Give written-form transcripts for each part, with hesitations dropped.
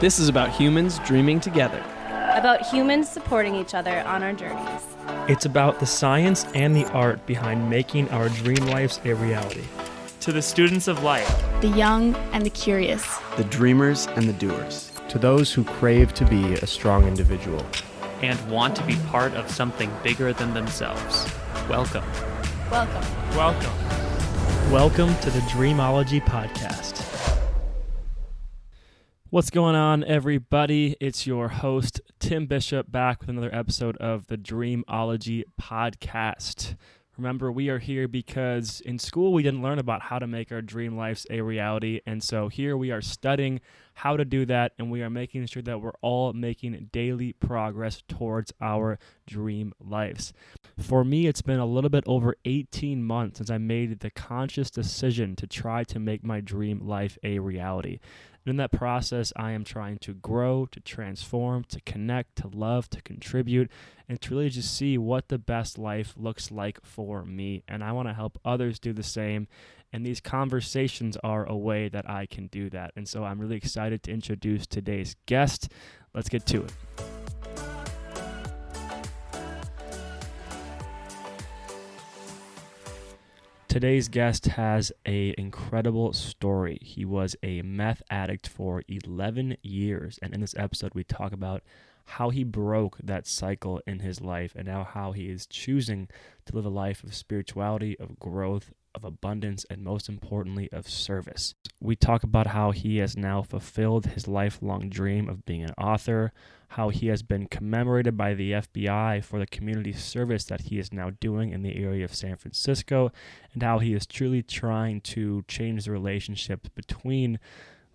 This is about humans dreaming together. About humans supporting each other on our journeys. It's about the science and the art behind making our dream lives a reality. To the students of life, the young and the curious, The dreamers and the doers. To those who crave to be a strong individual and want to be part of something bigger than themselves. Welcome. Welcome. Welcome. Welcome to the Dreamology podcast. What's going on, everybody? It's your host, Tim Bishop, back with another episode of the Dreamology podcast. Remember, we are here because in school we didn't learn about how to make our dream lives a reality, and so here we are studying how to do that, and we are making sure that we're all making daily progress towards our dream lives. For me, it's been a little bit over 18 months since I made the conscious decision to try to make my dream life a reality. And in that process, I am trying to grow, to transform, to connect, to love, to contribute, and to really just see what the best life looks like for me. And I want to help others do the same. And these conversations are a way that I can do that. And so I'm really excited to introduce today's guest. Let's get to it. Today's guest has an incredible story. He was a meth addict for 11 years, and in this episode we talk about how he broke that cycle in his life and now how he is choosing to live a life of spirituality, of growth, of abundance, and most importantly, of service. We talk about how he has now fulfilled his lifelong dream of being an author, how he has been commemorated by the FBI for the community service that he is now doing in the area of San Francisco, and how he is truly trying to change the relationship between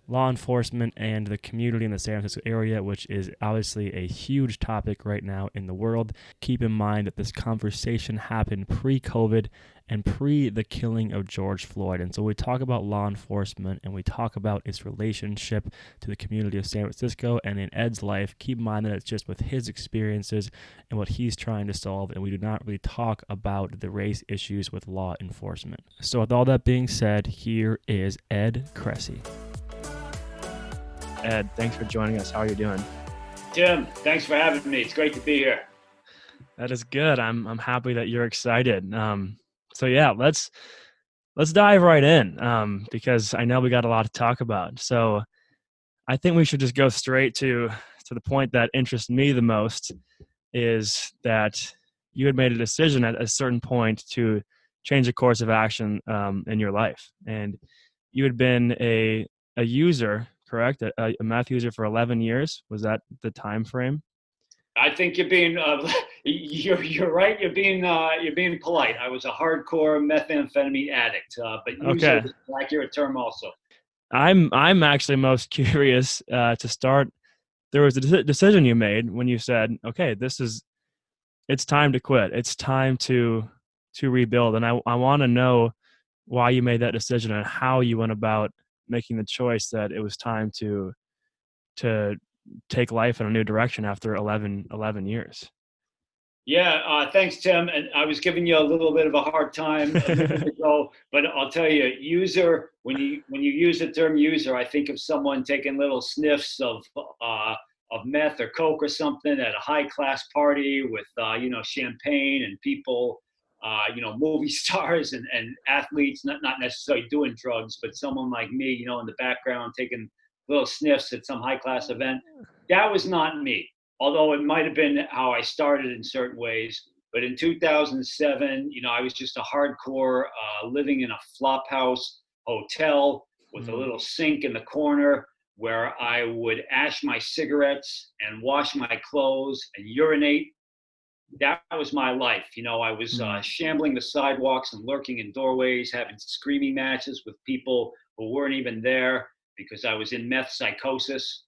law enforcement and the community in the San Francisco area, which is obviously a huge topic right now in the world. Keep in mind that this conversation happened pre-COVID and pre the killing of George Floyd. And so we talk about law enforcement and we talk about its relationship to the community of San Francisco and in Ed's life. Keep in mind that it's just with his experiences and what he's trying to solve, and we do not really talk about the race issues with law enforcement. So with all that being said, here is Ed Kressy. Ed, thanks for joining us. How are you doing? Tim, thanks for having me. It's great to be here. That is good. I'm happy that you're excited. So yeah, let's dive right in because I know we got a lot to talk about. So I think we should just go straight to the point that interests me the most, is that you had made a decision at a certain point to change the course of action in your life, and you had been a user. Correct? A meth user for 11 years. Was that the time frame? I think you're being you're right. You're being polite. I was a hardcore methamphetamine addict, but user is an accurate term also. I'm actually most curious to start. There was a decision you made when you said, "Okay, it's time to quit. It's time to rebuild." And I want to know why you made that decision and how you went about making the choice that it was time to take life in a new direction after 11 years. Yeah, thanks, Tim. And I was giving you a little bit of a hard time a minute ago, but I'll tell you, user. When you use the term user, I think of someone taking little sniffs of meth or coke or something at a high class party with champagne and people. Movie stars and athletes, not necessarily doing drugs, but someone like me, in the background taking little sniffs at some high-class event. That was not me, although it might have been how I started in certain ways. But in 2007, I was just a hardcore living in a flop house hotel with a little sink in the corner where I would ash my cigarettes and wash my clothes and urinate. That was my life. I was shambling the sidewalks and lurking in doorways, having screaming matches with people who weren't even there because I was in meth psychosis.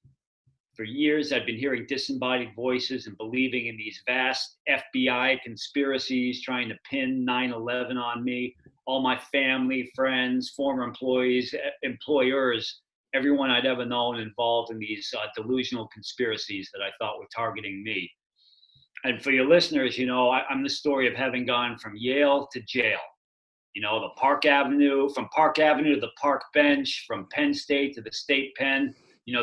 For years, I'd been hearing disembodied voices and believing in these vast FBI conspiracies trying to pin 9/11 on me. All my family, friends, former employees, employers, everyone I'd ever known involved in these delusional conspiracies that I thought were targeting me. And for your listeners, I'm the story of having gone from Yale to jail. From Park Avenue to the park bench, from Penn State to the state pen.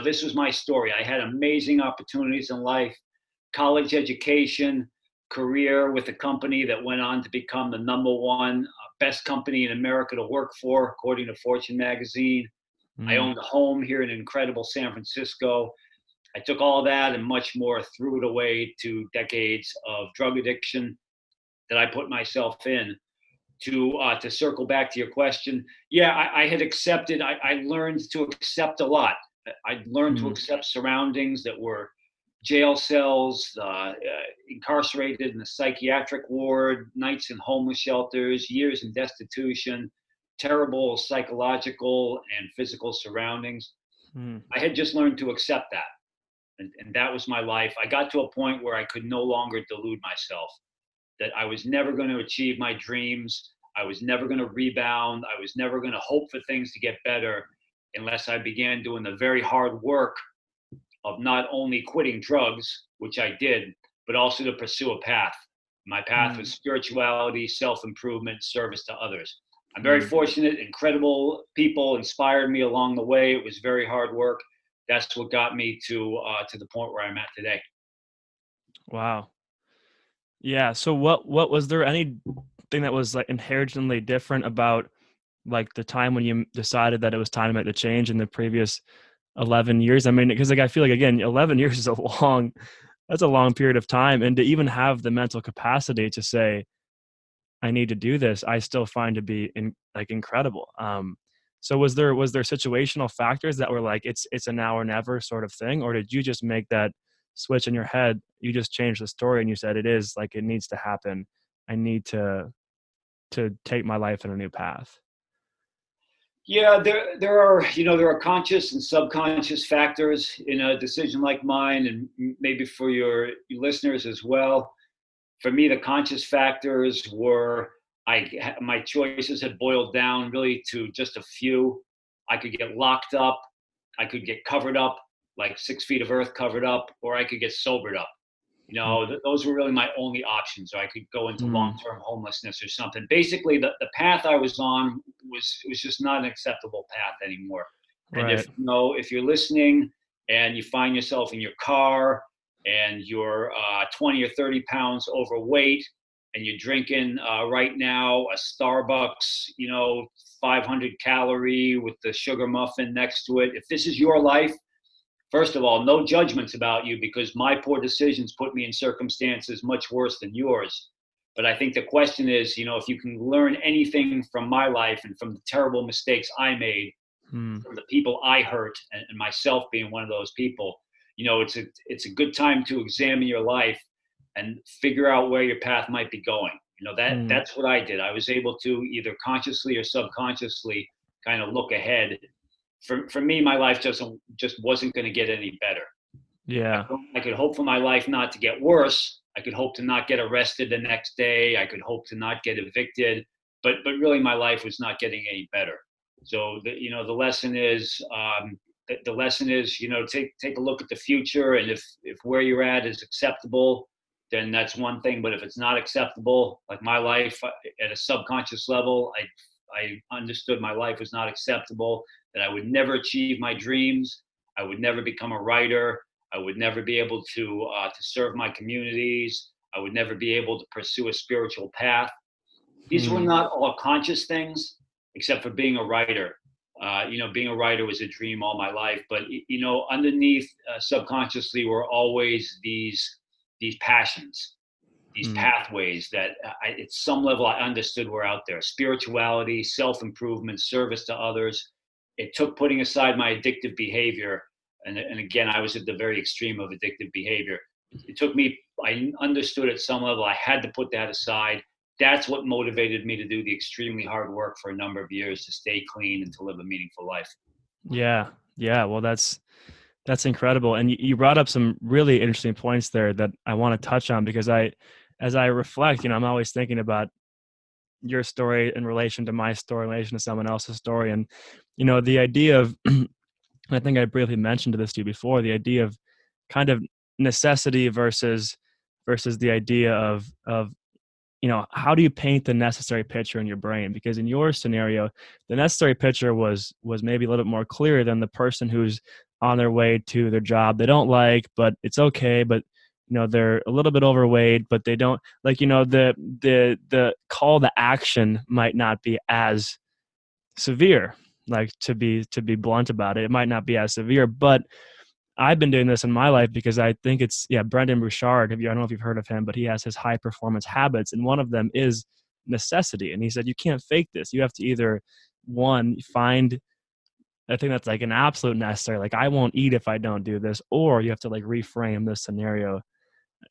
This was my story. I had amazing opportunities in life, college education, career with a company that went on to become the number one best company in America to work for, according to Fortune magazine. I owned a home here in incredible San Francisco. I took all that and much more, threw it away to decades of drug addiction that I put myself in. To circle back to your question, yeah, I had accepted. I learned to accept a lot. I learned to accept surroundings that were jail cells, incarcerated in a psychiatric ward, nights in homeless shelters, years in destitution, terrible psychological and physical surroundings. I had just learned to accept that. And that was my life. I got to a point where I could no longer delude myself that I was never going to achieve my dreams. I was never going to rebound. I was never going to hope for things to get better unless I began doing the very hard work of not only quitting drugs, which I did, but also to pursue a path. My path was spirituality, self-improvement, service to others. I'm very fortunate. Incredible people inspired me along the way. It was very hard work. That's what got me to the point where I'm at today. Wow. Yeah. So what was there anything that was like inherently different about like the time when you decided that it was time to make the change in the previous 11 years? I mean, because like I feel like, again, 11 years is that's a long period of time, and to even have the mental capacity to say I need to do this, I still find to be incredible. So was there situational factors that were like it's a now or never sort of thing, or did you just make that switch in your head? You just changed the story and you said it is like it needs to happen. I need to take my life in a new path. Yeah, there are conscious and subconscious factors in a decision like mine, and maybe for your listeners as well. For me, the conscious factors were my choices had boiled down really to just a few. I could get locked up, I could get covered up, like 6 feet of earth covered up, or I could get sobered up. Those were really my only options. Or I could go into long-term homelessness or something. Basically, the path I was on was just not an acceptable path anymore. And Right. if you're listening and you find yourself in your car and you're 20 or 30 pounds overweight and you're drinking right now a Starbucks, 500 calorie with the sugar muffin next to it, if this is your life, first of all, no judgments about you, because my poor decisions put me in circumstances much worse than yours. But I think the question is, if you can learn anything from my life and from the terrible mistakes I made, from the people I hurt, and myself being one of those people, it's a good time to examine your life and figure out where your path might be going. That's what I did. I was able to either consciously or subconsciously kind of look ahead. For me, my life just wasn't going to get any better. Yeah. I could hope for my life not to get worse. I could hope to not get arrested the next day. I could hope to not get evicted. But really, my life was not getting any better. So the lesson is take a look at the future, and if where you're at is acceptable, then that's one thing. But if it's not acceptable, like my life at a subconscious level, I understood my life was not acceptable, that I would never achieve my dreams. I would never become a writer. I would never be able to serve my communities. I would never be able to pursue a spiritual path. These were not all conscious things, except for being a writer. Being a writer was a dream all my life. But, underneath subconsciously were always these passions, these pathways that at some level I understood were out there. Spirituality, self-improvement, service to others. It took putting aside my addictive behavior. And again, I was at the very extreme of addictive behavior. It took me, I understood at some level I had to put that aside. That's what motivated me to do the extremely hard work for a number of years to stay clean and to live a meaningful life. Yeah. Yeah. Well, that's incredible. And you brought up some really interesting points there that I want to touch on, because as I reflect, I'm always thinking about your story in relation to my story, in relation to someone else's story. And, the idea of, I think I briefly mentioned this to you before, the idea of kind of necessity versus the idea of how do you paint the necessary picture in your brain? Because in your scenario, the necessary picture was maybe a little bit more clear than the person who's on their way to their job they don't like, but it's okay. But they're a little bit overweight, but they don't like, the call to action might not be as severe. Like, to be blunt about it, it might not be as severe. But I've been doing this in my life because I think it's Brendan Bouchard. I don't know if you've heard of him, but he has his high performance habits, and one of them is necessity. And he said you can't fake this. You have to either, one, find a thing that's like an absolute necessary, like I won't eat if I don't do this, or you have to like reframe this scenario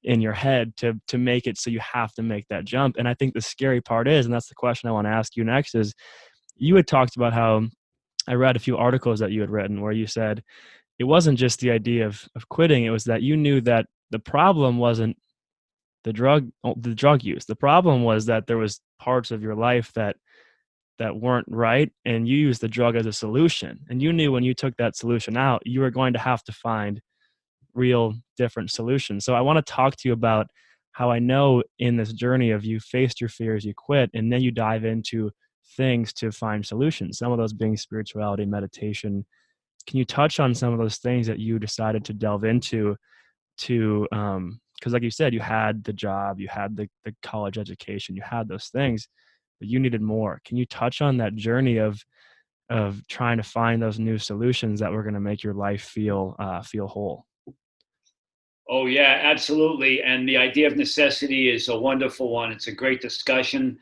in your head to make it so you have to make that jump. And I think the scary part is, and that's the question I want to ask you next, is you had talked about how I read a few articles that you had written where you said it wasn't just the idea of quitting. It was that you knew that the problem wasn't the drug use. The problem was that there was parts of your life that weren't right, and you used the drug as a solution. And you knew when you took that solution out, you were going to have to find real different solutions. So I want to talk to you about how I know in this journey of you faced your fears, you quit, and then you dive into things to find solutions. Some of those being spirituality, meditation. Can you touch on some of those things that you decided to delve into because like you said, you had the job, you had the college education, you had those things, but you needed more. Can you touch on that journey of trying to find those new solutions that were going to make your life feel whole? Oh, yeah, absolutely. And the idea of necessity is a wonderful one. It's a great discussion.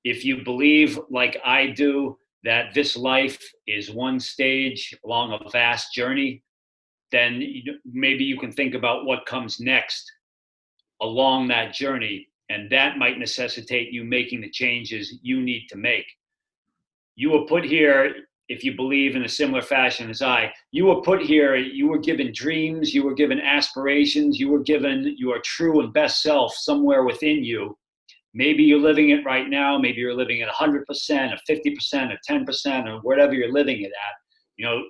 If you believe, like I do, that this life is one stage along a vast journey, then maybe you can think about what comes next along that journey. And that might necessitate you making the changes you need to make. You were put here, if you believe in a similar fashion as I, you were put here, you were given dreams, you were given aspirations, you were given your true and best self somewhere within you. Maybe you're living it right now. Maybe you're living at 100%, or 50%, or 10%, or whatever you're living it at.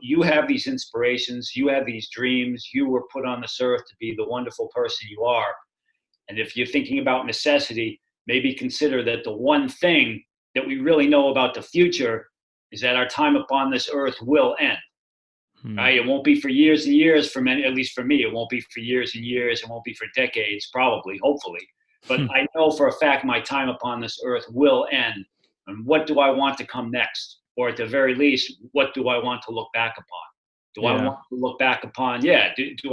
You have these inspirations, you have these dreams, you were put on this earth to be the wonderful person you are. And if you're thinking about necessity, maybe consider that the one thing that we really know about the future is that our time upon this earth will end. Right? It won't be for years and years, for many, at least for me, it won't be for years and years. It won't be for decades, probably, hopefully. But I know for a fact my time upon this earth will end. And what do I want to come next? Or at the very least, what do I want to look back upon? Do I want to look back upon? Do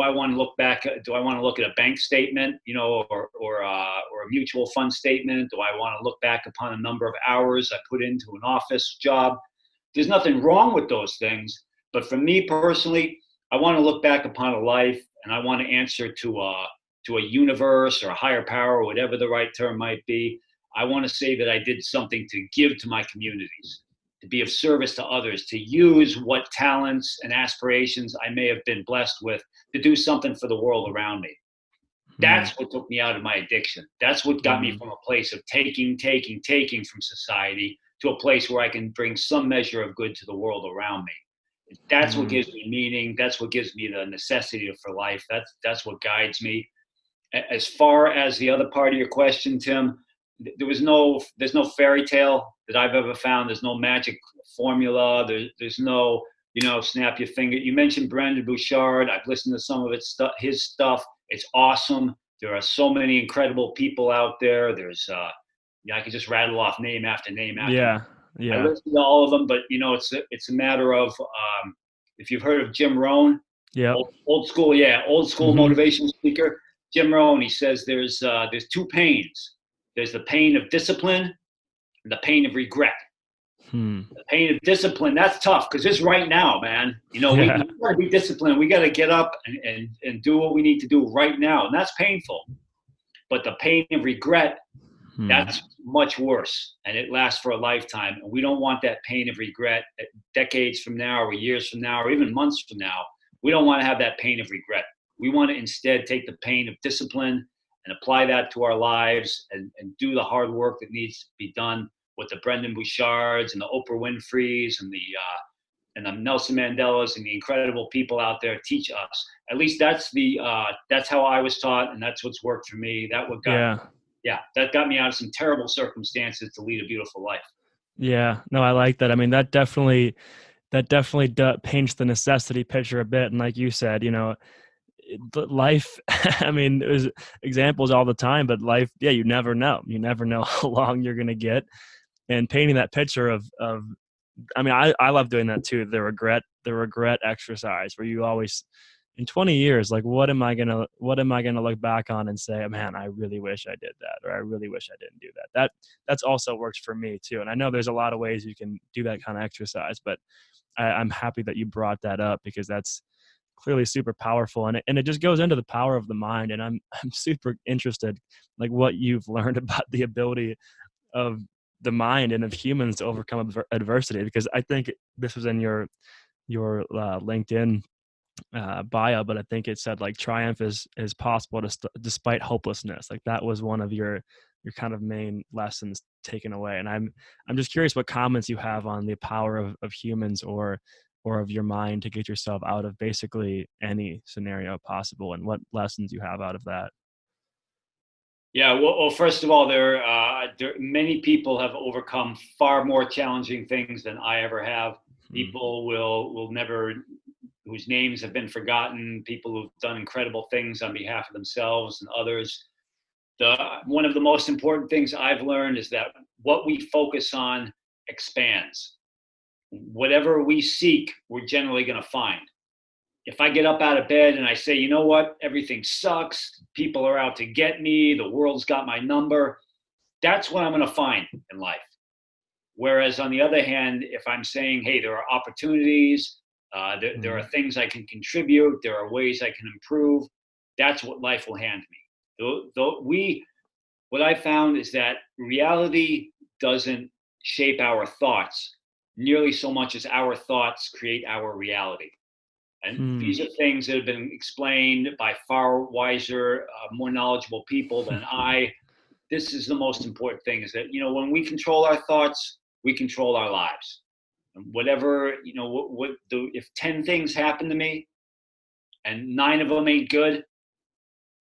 I want to look back? Do I want to look at a bank statement, or a mutual fund statement? Do I want to look back upon a number of hours I put into an office job? There's nothing wrong with those things, but for me personally, I want to look back upon a life, and I want to answer to a universe or a higher power, or whatever the right term might be. I want to say that I did something to give to my communities, to be of service to others, to use what talents and aspirations I may have been blessed with to do something for the world around me. That's what took me out of my addiction. That's what got me from a place of taking from society to a place where I can bring some measure of good to the world around me. That's what gives me meaning. That's what gives me the necessity for life. That's what guides me. As far as the other part of your question, Tim, there's no fairy tale that I've ever found. There's no magic formula. There's no, snap your finger. You mentioned Brendan Bouchard. I've listened to some of his stuff. It's awesome. There are so many incredible people out there. There's, I could just rattle off name after name after. Yeah. I listen to all of them, but it's a matter of, if you've heard of Jim Rohn, old school motivational speaker. Jim Rohn, he says there's two pains. There's the pain of discipline and the pain of regret. The pain of discipline, that's tough because it's right now, man. We got to be disciplined. We got to get up and do what we need to do right now. And that's painful. But the pain of regret, that's much worse. And it lasts for a lifetime. And we don't want that pain of regret decades from now, or years from now, or even months from now. We don't want to have that pain of regret. We want to instead take the pain of discipline and apply that to our lives and do the hard work that needs to be done. What the Brendan Bouchards and the Oprah Winfreys and the Nelson Mandelas and the incredible people out there teach us. At least that's how I was taught, and that's what's worked for me. That got me out of some terrible circumstances to lead a beautiful life. Yeah, no, I like that. I mean, that definitely that definitely paints the necessity picture a bit. And like you said, life, I mean, there's examples all the time, but life, yeah, you never know. You never know how long you're going to get. And painting that picture of, I mean, I love doing that too. The regret exercise where you always, in 20 years, like, what am I going to look back on and say, man, I really wish I did that, or I really wish I didn't do that. That's also works for me too. And I know there's a lot of ways you can do that kind of exercise, but I'm happy that you brought that up because that's clearly super powerful, and it just goes into the power of the mind. And I'm super interested, like, what you've learned about the ability of the mind and of humans to overcome adversity, because I think this was in your LinkedIn bio, but I think it said like triumph is possible despite hopelessness. Like that was one of your kind of main lessons taken away. And I'm just curious what comments you have on the power of humans or of your mind to get yourself out of basically any scenario possible, and what lessons you have out of that. Yeah, well, first of all, there many people have overcome far more challenging things than I ever have. People will never, whose names have been forgotten, people who've done incredible things on behalf of themselves and others. One of the most important things I've learned is that what we focus on expands. Whatever we seek, we're generally going to find. If I get up out of bed and I say, you know what, everything sucks, people are out to get me, the world's got my number, that's what I'm going to find in life. Whereas on the other hand, if I'm saying, hey, there are opportunities, there are things I can contribute, there are ways I can improve, that's what life will hand me. What I found is that reality doesn't shape our thoughts nearly so much as our thoughts create our reality. And these are things that have been explained by far wiser, more knowledgeable people than I. This is the most important thing, is that, when we control our thoughts, we control our lives. And whatever, if 10 things happen to me and 9 of them ain't good,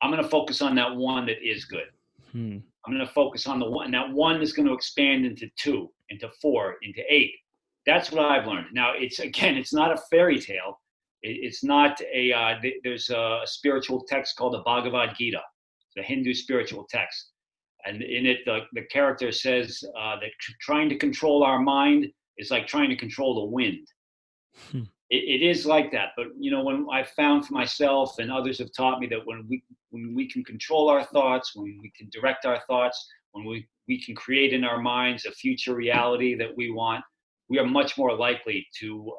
I'm going to focus on that one that is good. I'm going to focus on the one, and that one is going to expand into 2, into 4, into 8. That's what I've learned. Now, it's not a fairy tale. It's not there's a spiritual text called the Bhagavad Gita, the Hindu spiritual text. And in it, the character says that trying to control our mind is like trying to control the wind. It is like that. But, when I found for myself, and others have taught me, that when we can control our thoughts, when we can direct our thoughts, when we can create in our minds a future reality that we want, we are much more likely to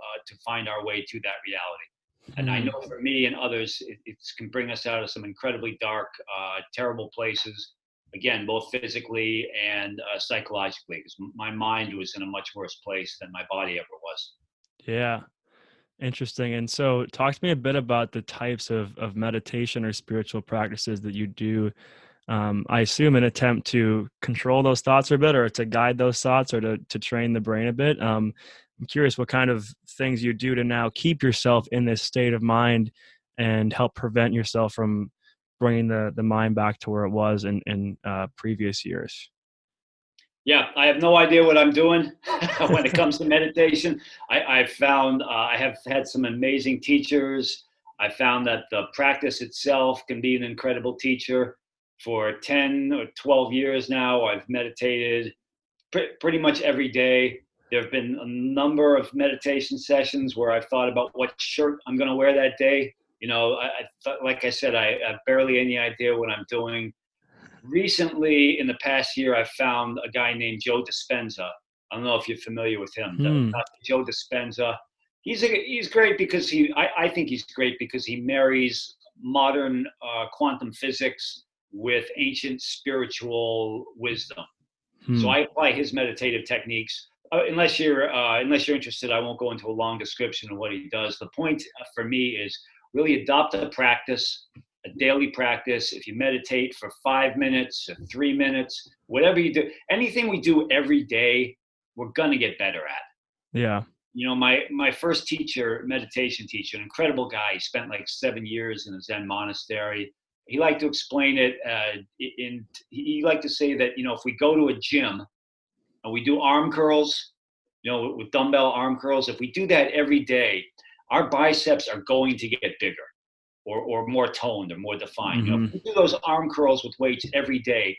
find our way to that reality. And I know for me and others, it can bring us out of some incredibly dark, terrible places, again, both physically and psychologically, because my mind was in a much worse place than my body ever was. Yeah. Interesting. And so talk to me a bit about the types of meditation or spiritual practices that you do. I assume an attempt to control those thoughts a bit, or to guide those thoughts, or to train the brain a bit. I'm curious what kind of things you do to now keep yourself in this state of mind and help prevent yourself from bringing the mind back to where it was in previous years. Yeah, I have no idea what I'm doing when it comes to meditation. I've found I have had some amazing teachers. I found that the practice itself can be an incredible teacher. For 10 or 12 years now, I've meditated pretty much every day. There have been a number of meditation sessions where I've thought about what shirt I'm going to wear that day. Like I said, I have barely any idea what I'm doing. Recently, in the past year, I've found a guy named Joe Dispenza. I don't know if you're familiar with him. Dr. Joe Dispenza. He's great because I think he's great because he marries modern quantum physics with ancient spiritual wisdom. So I apply his meditative techniques. Unless you're interested, I won't go into a long description of what he does. The point for me is really adopt a practice, a daily practice. If you meditate for 5 minutes or 3 minutes, whatever you do, anything we do every day, we're gonna get better at. Yeah. My first teacher, meditation teacher, an incredible guy. He spent like 7 years in a Zen monastery. He liked to explain it. He liked to say that, if we go to a gym and we do arm curls, with dumbbell arm curls, if we do that every day, our biceps are going to get bigger or more toned or more defined. If we do those arm curls with weights every day,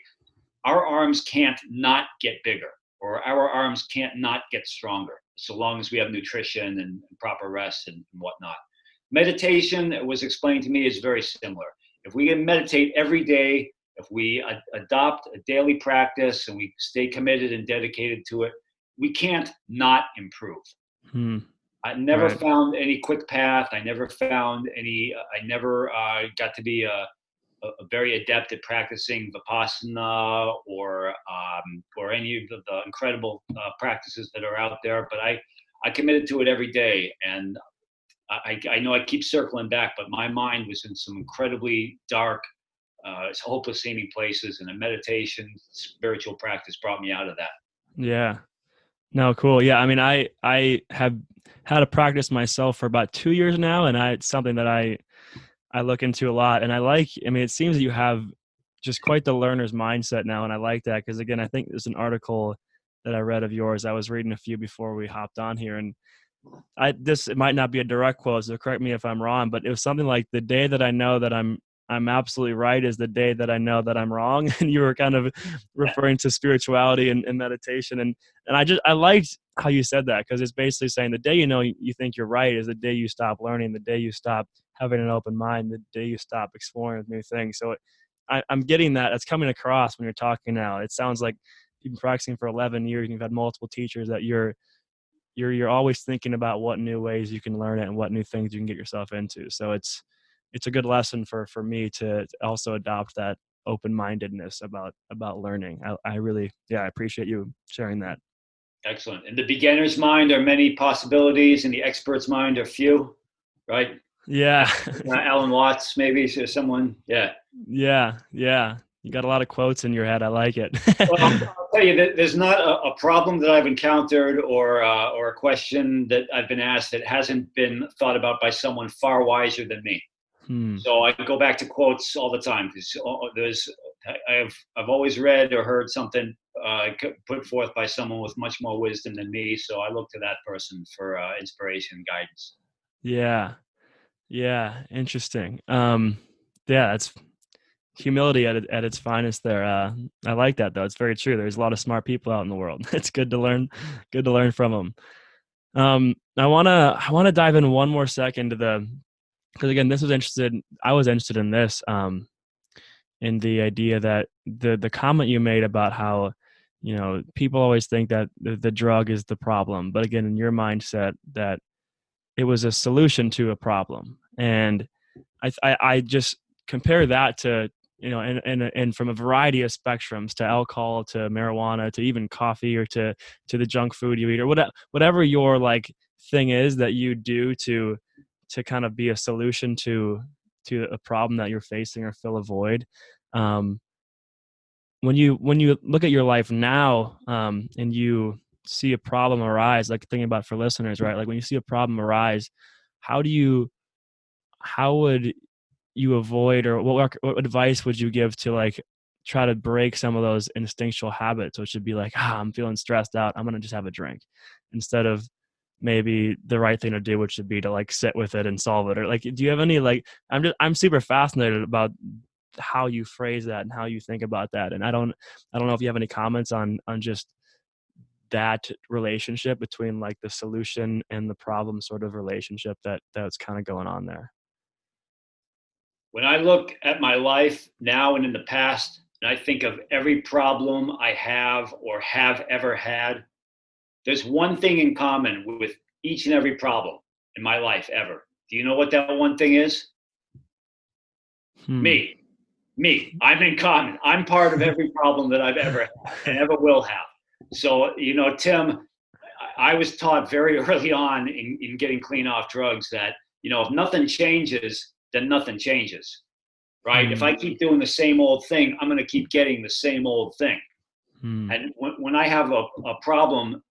our arms can't not get bigger, or our arms can't not get stronger, so long as we have nutrition and proper rest and whatnot. Meditation, it was explained to me, is very similar. If we can meditate every day, if we adopt a daily practice and we stay committed and dedicated to it, we can't not improve. I never found any quick path. I never found any, I never got to be a very adept at practicing Vipassana or any of the incredible practices that are out there. But I committed to it every day. And I know I keep circling back, but my mind was in some incredibly dark, hopeless seeming places, and a meditation, spiritual practice brought me out of that. Yeah. No, cool. Yeah. I mean, I have had a practice myself for about 2 years now, and it's something that I look into a lot. And it seems that you have just quite the learner's mindset now. And I like that because, again, I think there's an article that I read of yours. I was reading a few before we hopped on here, and it might not be a direct quote, so correct me if I'm wrong, but it was something like, the day that I know that I'm absolutely right is the day that I know that I'm wrong. And you were kind of referring to spirituality and meditation. And I liked how you said that, because it's basically saying the day you think you're right is the day you stop learning, the day you stop having an open mind, the day you stop exploring new things. So I'm getting that. It's coming across when you're talking now. It sounds like you've been practicing for 11 years and you've had multiple teachers, that you're always thinking about what new ways you can learn it and what new things you can get yourself into. So it's a good lesson for me to also adopt that open-mindedness about learning. I really, I appreciate you sharing that. Excellent. In the beginner's mind are many possibilities, and the expert's mind are few, right? Yeah. Alan Watts, maybe, so someone. Yeah. Yeah. You got a lot of quotes in your head. I like it. Well, I'll tell you that there's not a problem that I've encountered or a question that I've been asked that hasn't been thought about by someone far wiser than me. So I go back to quotes all the time, because I've always read or heard something put forth by someone with much more wisdom than me. So I look to that person for inspiration and guidance. Yeah. Interesting. It's humility at its finest there. I like that, though. It's very true. There's a lot of smart people out in the world. It's good to learn from them. I want to dive in one more second to because again, I was interested in this, in the idea that the comment you made about how, people always think that the drug is the problem, but again, in your mindset, that it was a solution to a problem. And I just compare that to, and from a variety of spectrums, to alcohol, to marijuana, to even coffee, or to the junk food you eat, or whatever your like thing is that you do to kind of be a solution to a problem that you're facing or fill a void. When you look at your life now, and you see a problem arise, like thinking about for listeners, right? Like when you see a problem arise, how would you avoid, or what advice would you give to like try to break some of those instinctual habits, which would be like, I'm feeling stressed out, I'm going to just have a drink, instead of maybe the right thing to do, which would be to like sit with it and solve it? Or like, do you have any, like, I'm super fascinated about how you phrase that and how you think about that. And I don't know if you have any comments on just that relationship between like the solution and the problem sort of relationship that's kind of going on there. When I look at my life now and in the past, and I think of every problem I have or have ever had, there's one thing in common with each and every problem in my life ever. Do you know what that one thing is? Me. I'm in common. I'm part of every problem that I've ever had and ever will have. So, Tim, I was taught very early on in getting clean off drugs that, if nothing changes, then nothing changes, right? If I keep doing the same old thing, I'm going to keep getting the same old thing. And when I have a problem,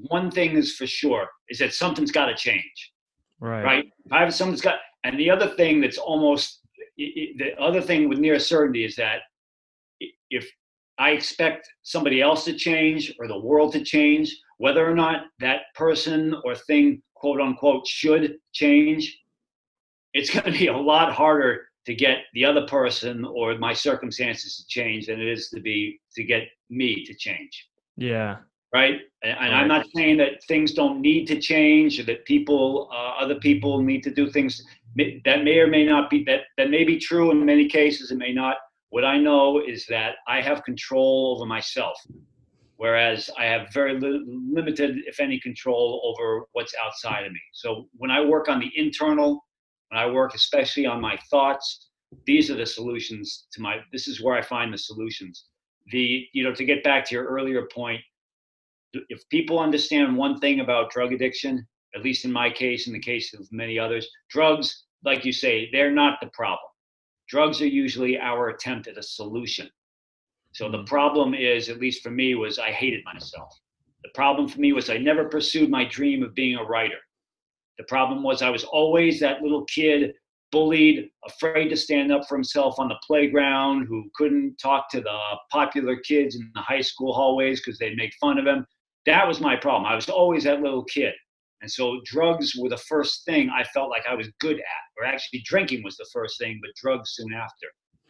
one thing is for sure, is that something's got to change, right? If I have something's got, and the other thing that's almost, the other thing with near certainty is that if I expect somebody else to change or the world to change, whether or not that person or thing, quote unquote, should change. It's going to be a lot harder to get the other person or my circumstances to change than it is to get me to change. Yeah. Right. And I'm not saying that things don't need to change or that other people need to do things that may or may not be, that may be true in many cases, it may not. What I know is that I have control over myself, whereas I have very limited, if any, control over what's outside of me. So when I work on the internal, when I work especially on my thoughts, these are the solutions this is where I find the solutions. To get back to your earlier point, if people understand one thing about drug addiction, at least in my case, in the case of many others, drugs, like you say, they're not the problem. Drugs are usually our attempt at a solution. So the problem is, at least for me, was I hated myself. The problem for me was I never pursued my dream of being a writer. The problem was I was always that little kid, bullied, afraid to stand up for himself on the playground, who couldn't talk to the popular kids in the high school hallways because they'd make fun of him. That was my problem. I was always that little kid. And so drugs were the first thing I felt like I was good at, or actually drinking was the first thing, but drugs soon after.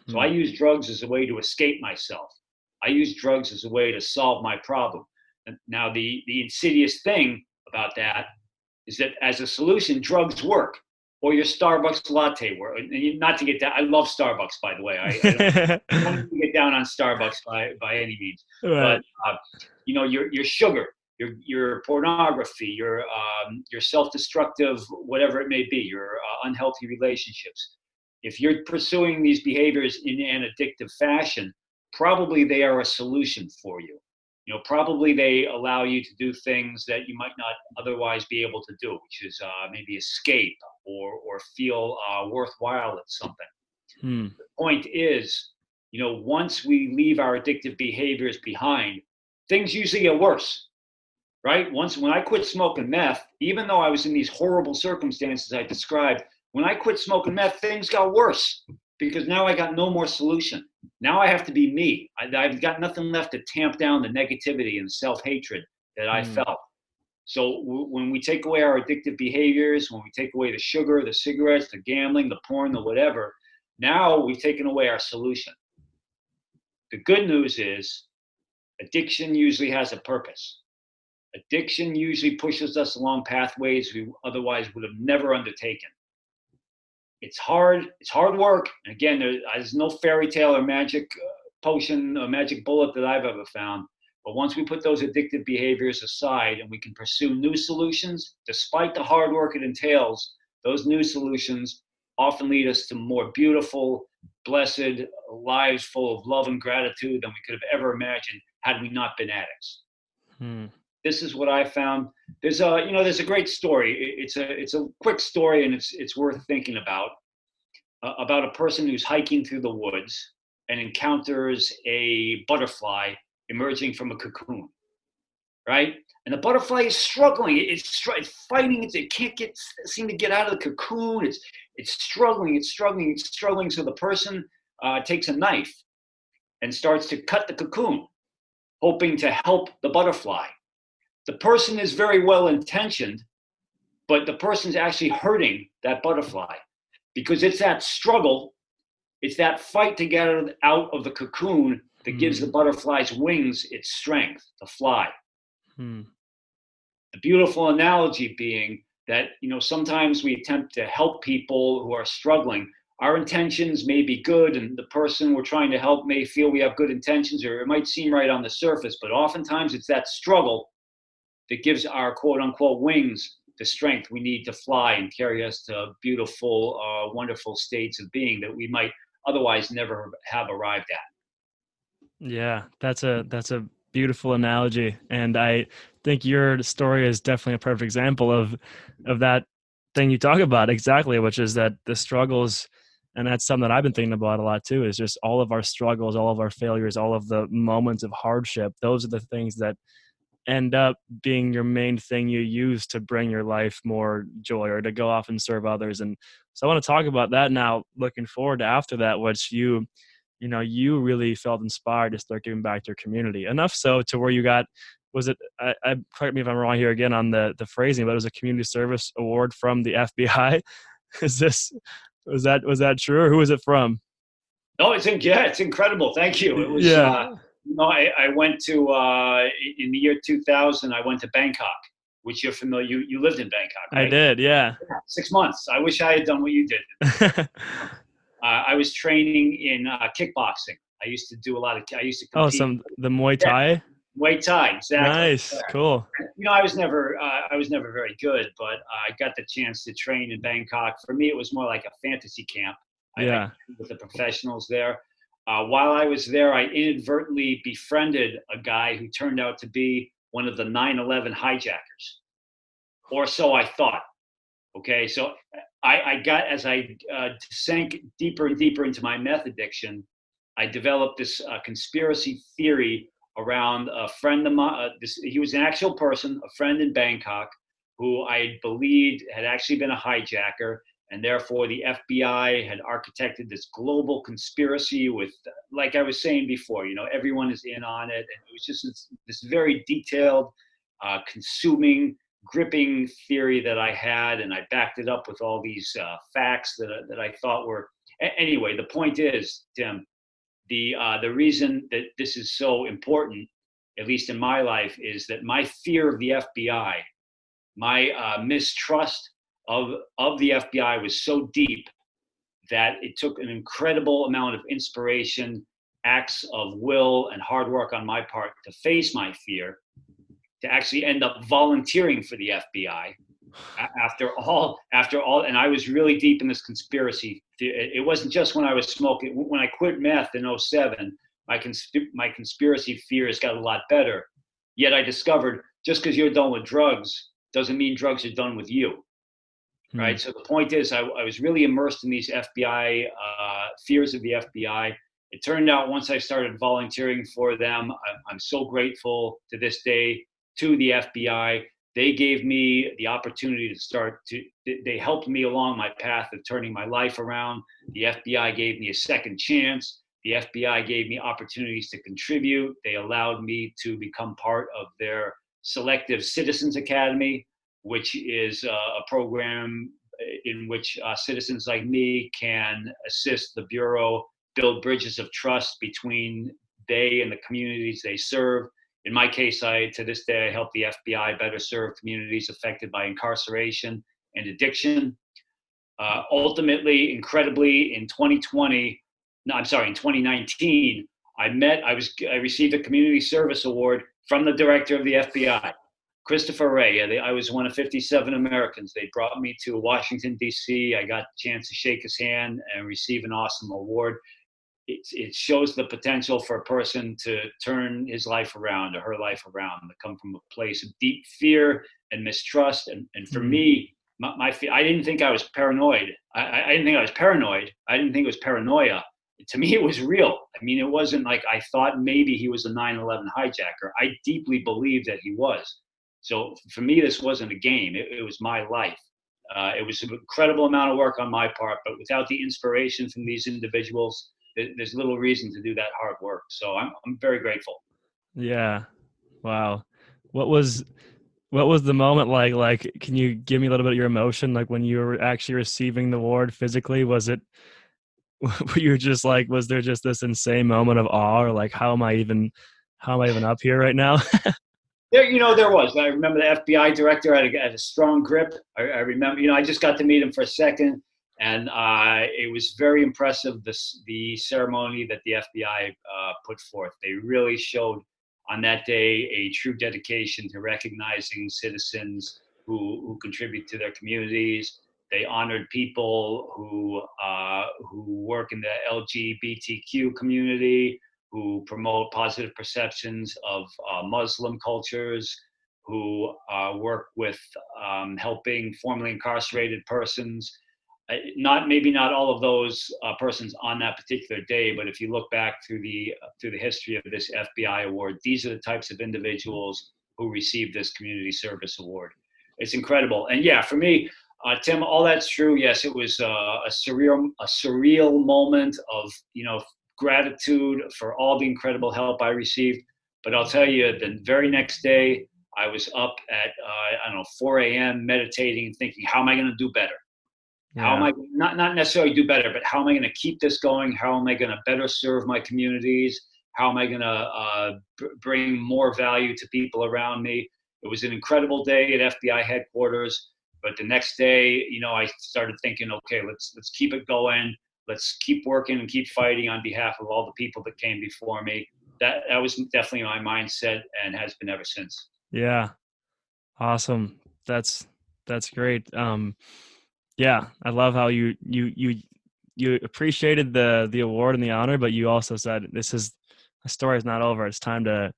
So I used drugs as a way to escape myself. I used drugs as a way to solve my problem. And now the insidious thing about that is that as a solution, drugs work, or your Starbucks latte work. And not to get down, I love Starbucks, by the way. I don't get down on Starbucks by any means. Right. But your sugar, your pornography, your self-destructive, whatever it may be, your unhealthy relationships. If you're pursuing these behaviors in an addictive fashion, probably they are a solution for you. Probably they allow you to do things that you might not otherwise be able to do, which is maybe escape or feel worthwhile at something. The point is, once we leave our addictive behaviors behind, things usually get worse, right? When I quit smoking meth, even though I was in these horrible circumstances I described, when I quit smoking meth, things got worse because now I got no more solution. Now I have to be me. I've got nothing left to tamp down the negativity and self-hatred that I felt. So when we take away our addictive behaviors, when we take away the sugar, the cigarettes, the gambling, the porn, the whatever, now we've taken away our solution. The good news is addiction usually has a purpose. Addiction usually pushes us along pathways we otherwise would have never undertaken. It's hard work. And again, there's no fairy tale or magic potion or magic bullet that I've ever found. But once we put those addictive behaviors aside and we can pursue new solutions, despite the hard work it entails, those new solutions often lead us to more beautiful, blessed lives full of love and gratitude than we could have ever imagined had we not been addicts. This is what I found. There's a great story. It's a quick story, and it's worth thinking about a person who's hiking through the woods and encounters a butterfly emerging from a cocoon, right? And the butterfly is struggling. It's fighting. It can't seem to get out of the cocoon. It's struggling. So the person takes a knife and starts to cut the cocoon, hoping to help the butterfly. The person is very well intentioned, but the person's actually hurting that butterfly because it's that struggle, it's that fight to get out of the cocoon that gives the butterfly's wings its strength to fly. The beautiful analogy being that, sometimes we attempt to help people who are struggling. Our intentions may be good, and the person we're trying to help may feel we have good intentions, or it might seem right on the surface, but oftentimes it's that struggle that gives our quote unquote wings the strength we need to fly and carry us to beautiful, wonderful states of being that we might otherwise never have arrived at. Yeah, that's a beautiful analogy. And I think your story is definitely a perfect example of that thing you talk about exactly, which is that the struggles, and that's something that I've been thinking about a lot too, is just all of our struggles, all of our failures, all of the moments of hardship. Those are the things that end up being your main thing you use to bring your life more joy or to go off and serve others. And so I want to talk about that now, looking forward to after that, which you you really felt inspired to start giving back to your community. Enough so to where you got, was it, I correct me if I'm wrong here again on the phrasing, but it was a community service award from the FBI. Was that true, or who was it from? No, it's incredible. Thank you. It was, Yeah. I went to, in the year 2000, I went to Bangkok, which you're familiar, you lived in Bangkok, right? I did, yeah. 6 months. I wish I had done what you did. I was training in kickboxing. I used to do I used to compete. The Muay Thai? Yeah, Muay Thai, exactly. Nice, Yeah. cool. I was never very good, but I got the chance to train in Bangkok. For me, it was more like a fantasy camp. I trained with the professionals there. While I was there, I inadvertently befriended a guy who turned out to be one of the 9/11 hijackers, or so I thought. Okay, so I got, as I sank deeper and deeper into my meth addiction, I developed this conspiracy theory around a friend of mine. He was an actual person, a friend in Bangkok, who I believed had actually been a hijacker, and therefore the FBI had architected this global conspiracy with, like I was saying before, everyone is in on it, and it was just this very detailed, consuming, gripping theory that I had, and I backed it up with all these facts that I thought were. Anyway, the point is, Tim, the reason that this is so important, at least in my life, is that my fear of the FBI, my mistrust of the FBI was so deep that it took an incredible amount of inspiration, acts of will, and hard work on my part to face my fear, to actually end up volunteering for the FBI after all, and I was really deep in this conspiracy. It wasn't just when I was smoking. When I quit meth in 2007, my conspiracy fears got a lot better. Yet I discovered, just because you're done with drugs doesn't mean drugs are done with you, right? So the point is, I was really immersed in these FBI fears of the FBI. It turned out, once I started volunteering for them, I'm so grateful to this day to the FBI. They gave me the opportunity they helped me along my path of turning my life around. The FBI gave me a second chance. The FBI gave me opportunities to contribute. They allowed me to become part of their Selective Citizens Academy, which is a program in which citizens like me can assist the Bureau build bridges of trust between they and the communities they serve. In my case, to this day, I help the FBI better serve communities affected by incarceration and addiction. Ultimately, incredibly, in 2019, I received a community service award from the director of the FBI, Christopher Wray. I was one of 57 Americans. They brought me to Washington, D.C. I got a chance to shake his hand and receive an awesome award. It shows the potential for a person to turn his life around or her life around, to come from a place of deep fear and mistrust. And for me, my fear, I didn't think I was paranoid. I didn't think I was paranoid. I didn't think it was paranoia. To me, it was real. I mean, it wasn't like I thought maybe he was a 9/11 hijacker. I deeply believed that he was. So for me, this wasn't a game. It was my life. It was an incredible amount of work on my part, but without the inspiration from these individuals, there's little reason to do that hard work. So I'm very grateful. Yeah. Wow. What was the moment like? Like, can you give me a little bit of your emotion? Like when you were actually receiving the award physically, was you just like, was there just this insane moment of awe, or like, how am I even up here right now? There was. I remember the FBI director had a strong grip. I remember, I just got to meet him for a second. And it was very impressive, the ceremony that the FBI put forth. They really showed on that day a true dedication to recognizing citizens who contribute to their communities. They honored people who work in the LGBTQ community, who promote positive perceptions of Muslim cultures, who work with helping formerly incarcerated persons. Maybe not all of those persons on that particular day, but if you look back through the history of this FBI award, these are the types of individuals who receive this community service award. It's incredible. And yeah, for me, Tim, all that's true. Yes, it was a surreal moment of gratitude for all the incredible help I received. But I'll tell you, the very next day, I was up at, 4 a.m. meditating and thinking, how am I going to do better? How am I not necessarily do better, but how am I going to keep this going? How am I going to better serve my communities? How am I going to bring more value to people around me? It was an incredible day at FBI headquarters. But the next day, I started thinking, okay, let's keep it going. Let's keep working and keep fighting on behalf of all the people that came before me. That was definitely my mindset and has been ever since. Yeah. Awesome. That's great. Yeah, I love how you appreciated the award and the honor, but you also said the story is not over. It's time to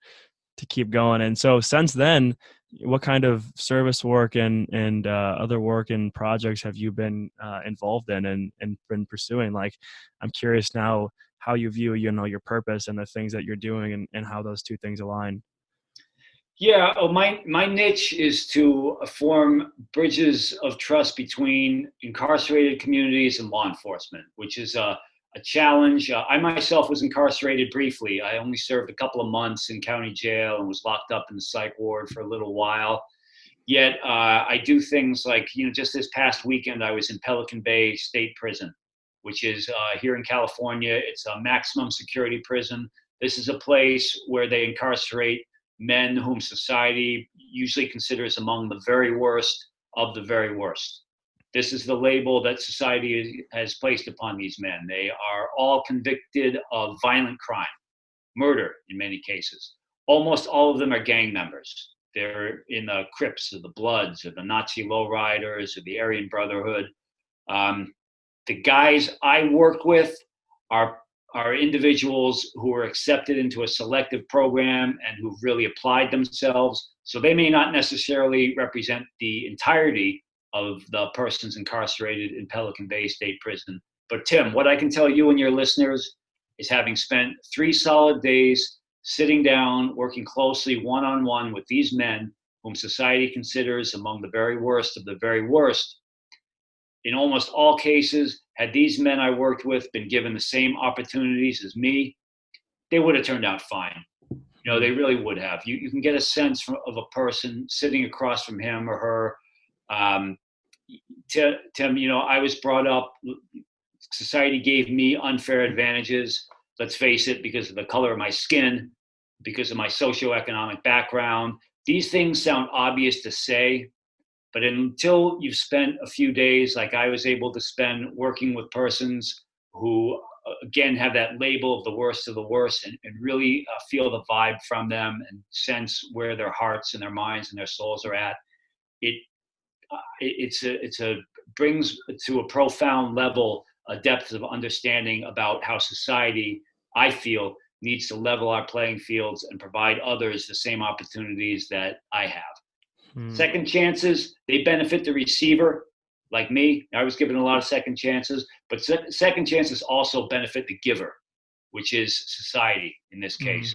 keep going. And so since then, what kind of service work and other work and projects have you been involved in and been pursuing? Like, I'm curious now how you view, your purpose and the things that you're doing and how those two things align. Yeah, my niche is to form bridges of trust between incarcerated communities and law enforcement, which is a challenge. I myself was incarcerated briefly. I only served a couple of months in county jail and was locked up in the psych ward for a little while. Yet I do things like, just this past weekend, I was in Pelican Bay State Prison, which is here in California. It's a maximum security prison. This is a place where they incarcerate men whom society usually considers among the very worst of the very worst. This is the label that society has placed upon these men. They are all convicted of violent crime, murder in many cases. Almost all of them are gang members. They're in the Crips or the Bloods or the Nazi lowriders or the Aryan Brotherhood. The guys I work with are individuals who are accepted into a selective program and who've really applied themselves. So they may not necessarily represent the entirety of the persons incarcerated in Pelican Bay State Prison. But Tim, what I can tell you and your listeners is, having spent 3 solid days sitting down, working closely one-on-one with these men whom society considers among the very worst of the very worst, in almost all cases, had these men I worked with been given the same opportunities as me, they would have turned out fine. They really would have. You can get a sense of a person sitting across from him or her. Tim, I was brought up, society gave me unfair advantages, let's face it, because of the color of my skin, because of my socioeconomic background. These things sound obvious to say, but until you've spent a few days, like I was able to spend, working with persons who, again, have that label of the worst of the worst and really feel the vibe from them and sense where their hearts and their minds and their souls are at, it brings to a profound level a depth of understanding about how society, I feel, needs to level our playing fields and provide others the same opportunities that I have. Second chances, they benefit the receiver, like me. I was given a lot of second chances, but second chances also benefit the giver, which is society in this case.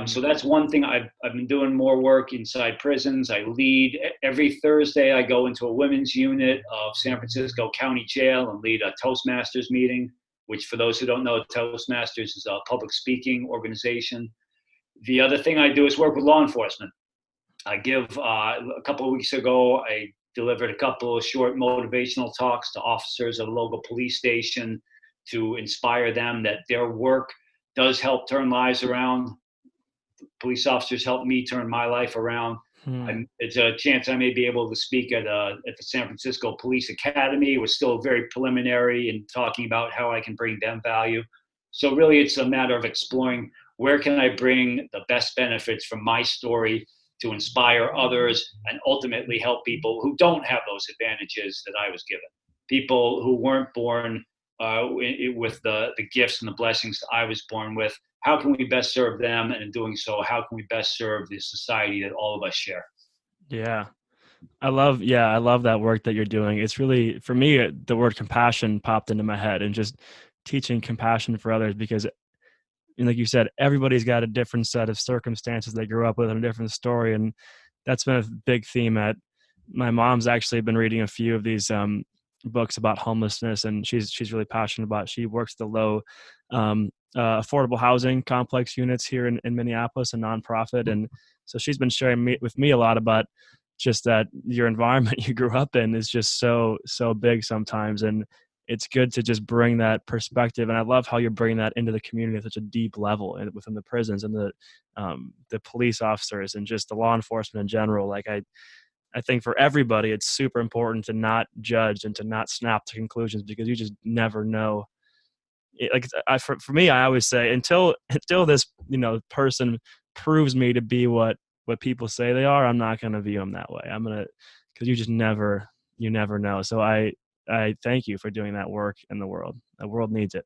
So that's one thing. I've been doing more work inside prisons. I lead every Thursday. I go into a women's unit of San Francisco County Jail and lead a Toastmasters meeting, which, for those who don't know, Toastmasters is a public speaking organization. The other thing I do is work with law enforcement. I give, a couple of weeks ago, I delivered a couple of short motivational talks to officers at a local police station to inspire them that their work does help turn lives around. Police officers helped me turn my life around. It's a chance I may be able to speak at the San Francisco Police Academy. We're still very preliminary in talking about how I can bring them value. So really, it's a matter of exploring where can I bring the best benefits from my story to inspire others and ultimately help people who don't have those advantages that I was given. People who weren't born with the gifts and the blessings I was born with. How can we best serve them? And in doing so, how can we best serve the society that all of us share? Yeah. I love that work that you're doing. It's really, for me, the word compassion popped into my head, and just teaching compassion for others, because, like you said, everybody's got a different set of circumstances they grew up with and a different story. And that's been a big theme my mom's actually been reading a few of these books about homelessness, and she's really passionate about it. She works the low affordable housing complex units here in Minneapolis, a nonprofit. And so she's been sharing with me a lot about just that your environment you grew up in is just so big sometimes. And it's good to just bring that perspective. And I love how you're bringing that into the community at such a deep level and within the prisons and the police officers and just the law enforcement in general. Like I think for everybody, it's super important to not judge and to not snap to conclusions because you just never know. For me, I always say until this person proves me to be what people say they are, I'm not going to view them that way. Because you just never know. So I thank you for doing that work in the world. The world needs it.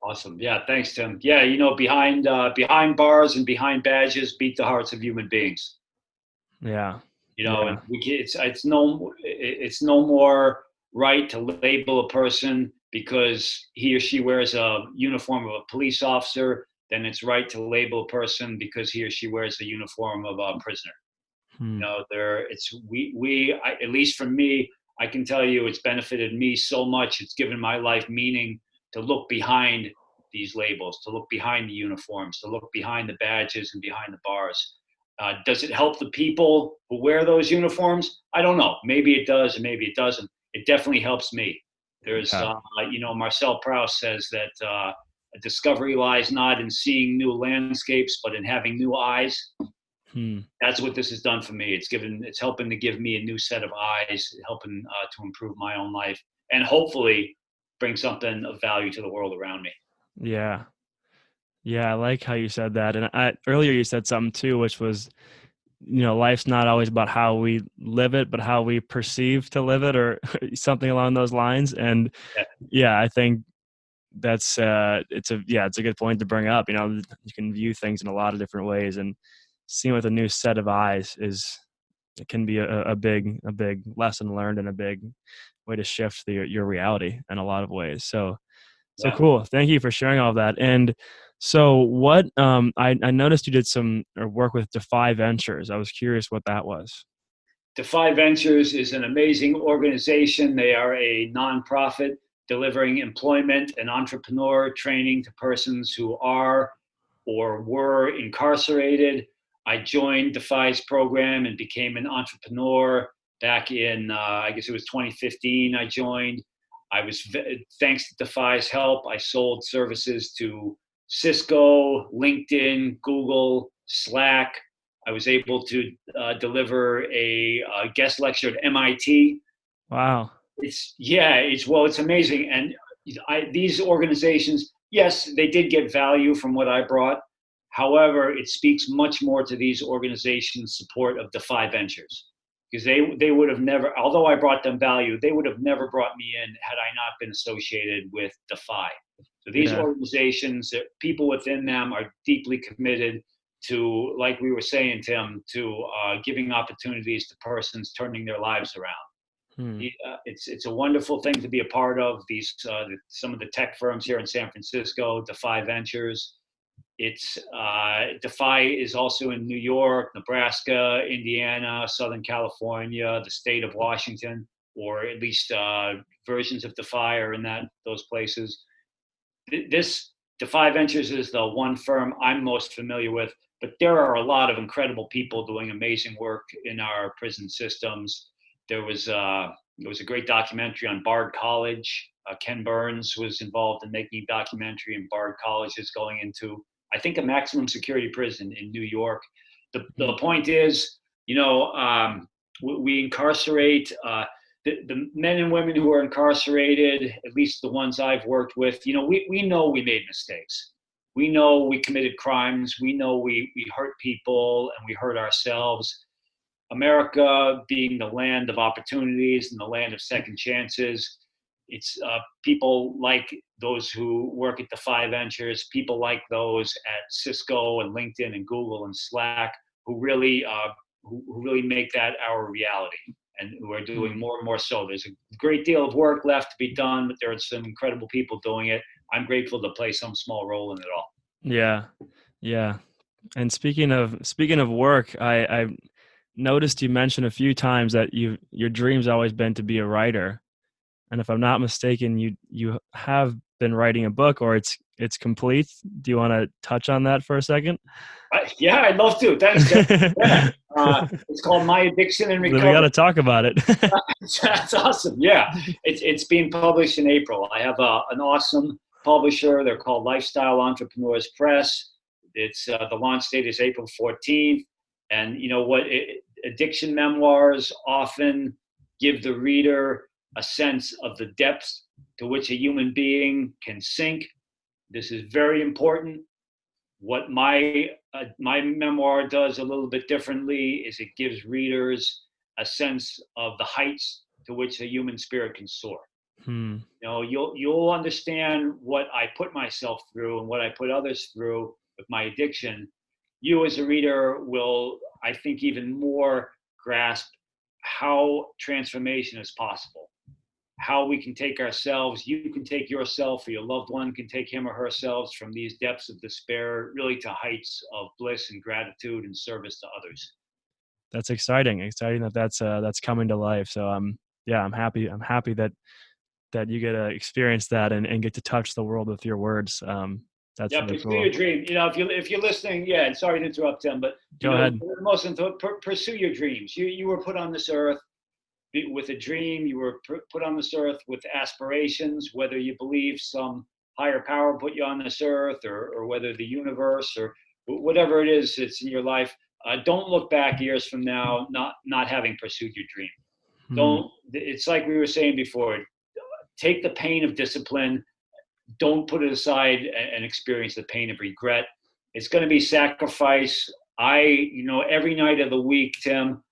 Awesome. Yeah. Thanks, Tim. Yeah. Behind bars and behind badges beat the hearts of human beings. Yeah. And it's no more right to label a person because he or she wears a uniform of a police officer than it's right to label a person because he or she wears the uniform of a prisoner. At least for me, I can tell you it's benefited me so much. It's given my life meaning to look behind these labels, to look behind the uniforms, to look behind the badges and behind the bars. Does it help the people who wear those uniforms? I don't know. Maybe it does and maybe it doesn't. It definitely helps me. There's, Marcel Proust says that a discovery lies not in seeing new landscapes, but in having new eyes. That's what this has done for me. It's helping to give me a new set of eyes, helping to improve my own life and hopefully bring something of value to the world around me. Yeah. Yeah, I like how you said that. And earlier you said something too, which was, life's not always about how we live it, but how we perceive to live it or something along those lines. And yeah I think that's it's a good point to bring up. You can view things in a lot of different ways, and seeing with a new set of eyes it can be a big lesson learned and a big way to shift your reality in a lot of ways. So cool. Thank you for sharing all of that. And so what, I noticed you did some work with Defy Ventures. I was curious what that was. Defy Ventures is an amazing organization. They are a nonprofit delivering employment and entrepreneur training to persons who are or were incarcerated. I joined Defy's program and became an entrepreneur back in, I guess it was 2015 I joined. Thanks to Defy's help, I sold services to Cisco, LinkedIn, Google, Slack. I was able to deliver a guest lecture at MIT. Wow. It's amazing. And these organizations, yes, they did get value from what I brought. However, it speaks much more to these organizations' support of Defy Ventures. Because they would have never, although I brought them value, they would have never brought me in had I not been associated with Defy. So these organizations, people within them are deeply committed to, like we were saying, Tim, to giving opportunities to persons turning their lives around. It's a wonderful thing to be a part of. Some of the tech firms here in San Francisco, Defy Ventures. Defy is also in New York, Nebraska, Indiana, Southern California, the state of Washington, or at least versions of Defy are in those places. This Defy Ventures is the one firm I'm most familiar with, but there are a lot of incredible people doing amazing work in our prison systems. There was a great documentary on Bard College. Ken Burns was involved in making a documentary, and Bard College is going into, I think, a maximum security prison in New York. The point is, we incarcerate the men and women who are incarcerated, at least the ones I've worked with. We know we made mistakes. We know we committed crimes. We know we hurt people and we hurt ourselves. America being the land of opportunities and the land of second chances, it's people like those who work at Defy Ventures, people like those at Cisco and LinkedIn and Google and Slack who really make that our reality, and who are doing more and more so. There's a great deal of work left to be done, but there are some incredible people doing it. I'm grateful to play some small role in it all. Yeah. And speaking of work, I noticed you mentioned a few times that your dream's always been to be a writer. And if I'm not mistaken, you have been writing a book, or it's it's complete. Do you want to touch on that for a second? Yeah, I'd love to. Thanks, Tim. Yeah. It's called My Addiction and Then Recovery. we got to talk about it. That's awesome. Yeah, it's being published in April. I have an awesome publisher. They're called Lifestyle Entrepreneurs Press. It's the launch date is April 14th. And you know what? Addiction memoirs often give the reader a sense of the depths to which a human being can sink. This is very important. What my memoir does a little bit differently is it gives readers a sense of the heights to which a human spirit can soar. You know, you'll understand what I put myself through and what I put others through with my addiction. You as a reader will, I think, even more grasp how transformation is possible. How we can take ourselves, you can take yourself, or your loved one can take him or herself from these depths of despair, really to heights of bliss and gratitude and service to others. That's exciting that's coming to life. So I'm happy that you get to experience that and get to touch the world with your words. That's really pursue cool. your dream. You know, if you're listening, and sorry to interrupt, Tim, but Go ahead. Pursue your dreams. You were put on this earth with a dream. You were put on this earth with aspirations, whether you believe some higher power put you on this earth, or whether the universe or whatever it is that's in your life. Don't look back years from now not having pursued your dream. Don't. It's like we were saying before. Take the pain of discipline. Don't put it aside and experience the pain of regret. It's going to be sacrifice. Every night of the week, Tim,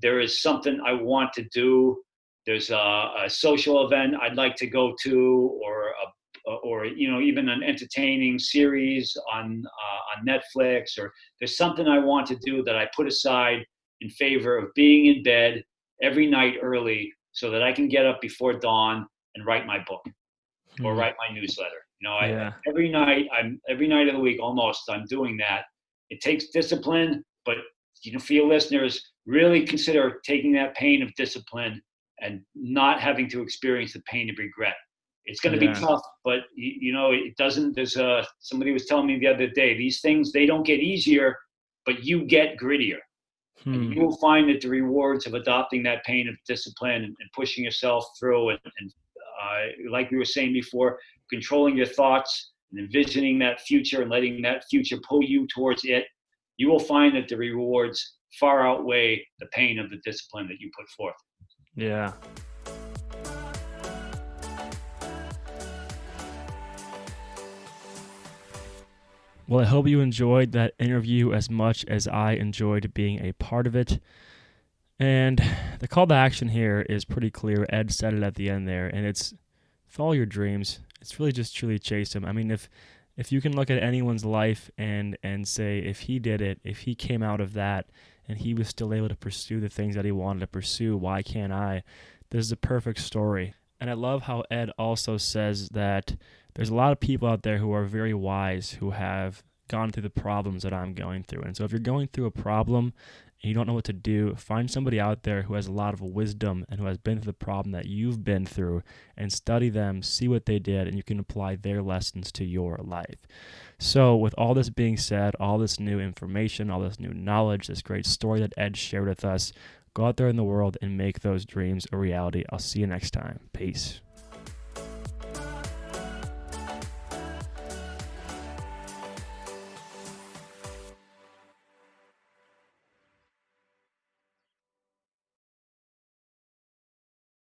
there is something I want to do. There's a social event I'd like to go to, or even an entertaining series on Netflix, or there's something I want to do that I put aside in favor of being in bed every night early so that I can get up before dawn and write my book or write my newsletter. Every night of the week almost, I'm doing that. It takes discipline, but for your listeners, really consider taking that pain of discipline and not having to experience the pain of regret. It's going to be tough, but it doesn't. There's somebody was telling me the other day, these things, they don't get easier, but you get grittier. And you will find that the rewards of adopting that pain of discipline and pushing yourself through and like we were saying before, controlling your thoughts and envisioning that future and letting that future pull you towards it, you will find that the rewards far outweigh the pain of the discipline that you put forth. Yeah. Well, I hope you enjoyed that interview as much as I enjoyed being a part of it. And the call to action here is pretty clear. Ed said it at the end there, and it's follow your dreams. It's really just truly chase them. I mean, if you can look at anyone's life and say, if he did it, if he came out of that and he was still able to pursue the things that he wanted to pursue, why can't I? This is a perfect story. And I love how Ed also says that there's a lot of people out there who are very wise, who have gone through the problems that I'm going through. And so if you're going through a problem and you don't know what to do, find somebody out there who has a lot of wisdom and who has been through the problem that you've been through, and study them, see what they did, and you can apply their lessons to your life. So with all this being said, all this new information, all this new knowledge, this great story that Ed shared with us, go out there in the world and make those dreams a reality. I'll see you next time. Peace.